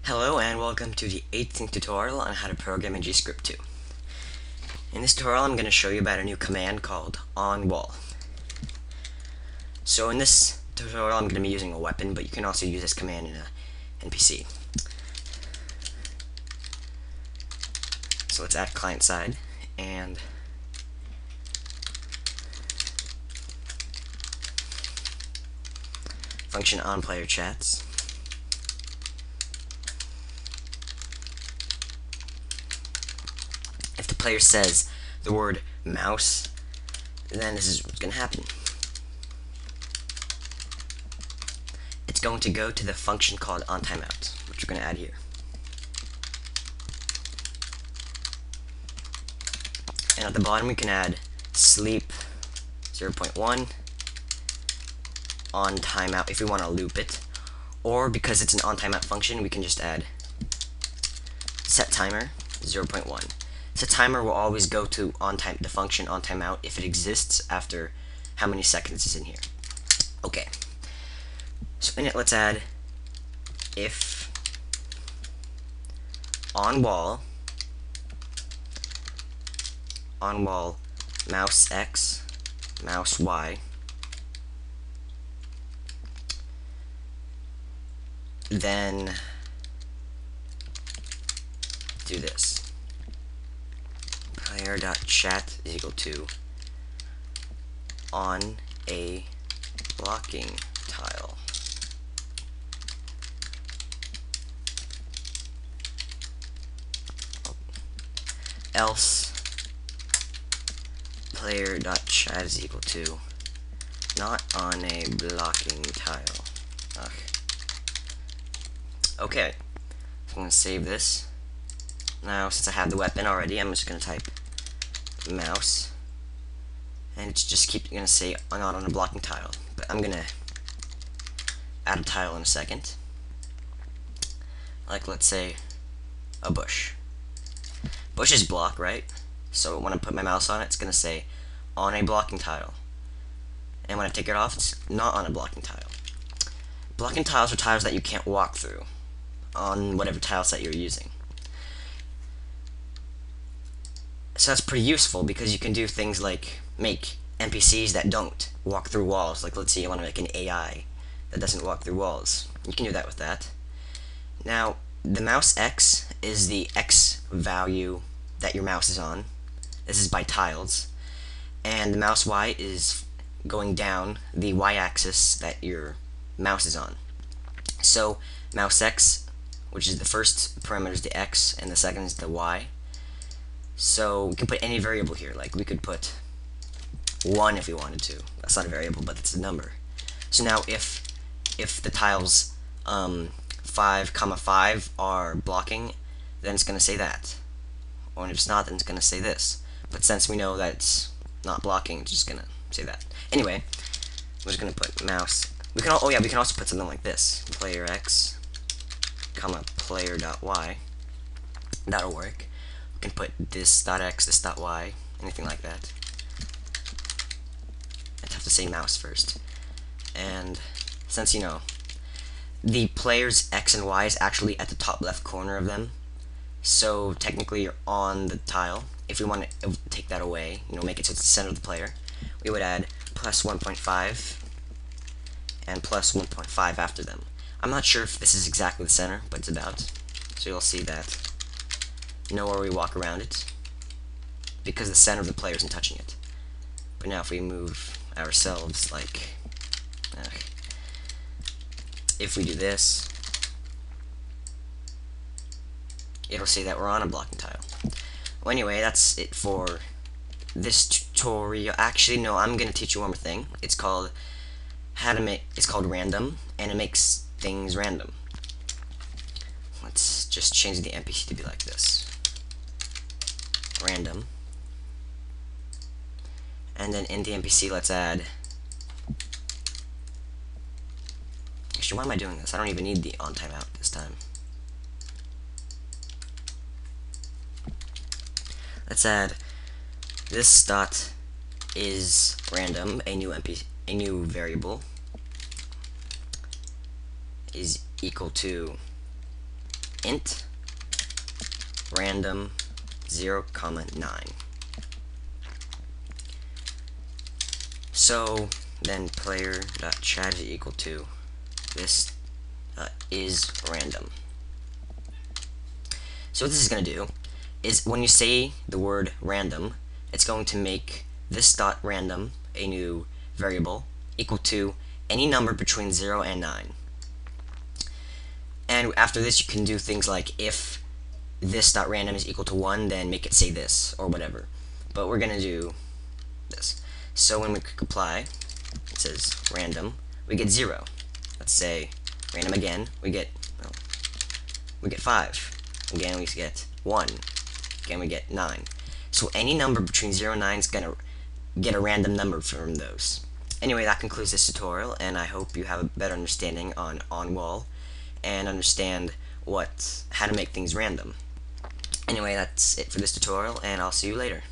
Hello and welcome to the 18th tutorial on how to program in Gscript2. In this tutorial I'm going to show you about a new command called onWall. So in this tutorial I'm going to be using a weapon, but you can also use this command in a NPC. So let's add client side and function onPlayerChats. If the player says the word mouse, then this is what's going to happen. It's going to go to the function called onTimeout, which we're going to add here. And at the bottom we can add sleep 0.1 on timeout if we want to loop it, or because it's an on timeout function we can just add set timer 0.1. Set timer will always go to the function on timeout if it exists after how many seconds is in here. Okay, so in it let's add if onWall mouse x mouse y, then do this. Player.chat is equal to on a blocking tile. Else player.chat is equal to not on a blocking tile. Ugh. Okay, so I'm going to save this. Now, since I have the weapon already, I'm just going to type mouse, and it's just going to say not on a blocking tile. But I'm going to add a tile in a second. Like, let's say, a bush. Bush is block, right? So when I put my mouse on it, it's going to say on a blocking tile. And when I take it off, it's not on a blocking tile. Blocking tiles are tiles that you can't walk through on whatever tile set you're using. So that's pretty useful because you can do things like make NPCs that don't walk through walls. Like, let's say you want to make an AI that doesn't walk through walls. You can do that with that. Now, the mouse X is the X value that your mouse is on. This is by tiles. And the mouse Y is going down the Y-axis that your mouse is on. So, mouse X, which is the first parameter is the X, and the second is the Y. So we can put any variable here, like we could put 1 if we wanted to. That's not a variable, but it's a number. So now if the tiles 5, 5 are blocking, then it's going to say that. Or if it's not, then it's going to say this. But since we know that it's not blocking, it's just going to say that. Anyway, we're just going to put mouse. We can we can also put something like this: player x, player.y. That'll work. We can put this.x, this.y, anything like that. I'd have to say mouse first. And since, you know, the player's x and y is actually at the top left corner of them, so technically you're on the tile. If we want to take that away, you know, make it so it's the center of the player, we would add plus 1.5 and plus 1.5 after them. I'm not sure if this is exactly the center, but it's about. So you'll see that nowhere we walk around it because the center of the player isn't touching it. But now if we move ourselves, like if we do this, it'll say that we're on a blocking tile. Well, anyway, that's it for this tutorial. Actually, no, I'm gonna teach you one more thing. It's called random, and it makes things random. Let's just change the NPC to be like this. Random. And then in the NPC, let's add. Actually, why am I doing this? I don't even need the on timeout this time. Let's add this dot is random, a new variable is equal to int random 0, 9. So then player.chat is equal to this is random. So what this is going to do is when you say the word random, it's going to make this dot random a new variable equal to any number between 0 and 9. And after this you can do things like if this dot random is equal to 1, then make it say this or whatever. But we're going to do this. So when we click apply, it says random, we get 0. Let's say random again, we get 5. Again we get 1. Again we get 9. So any number between 0 and 9 is going to get a random number from those. Anyway, that concludes this tutorial, and I hope you have a better understanding on wall and understand how to make things random. Anyway, that's it for this tutorial, and I'll see you later.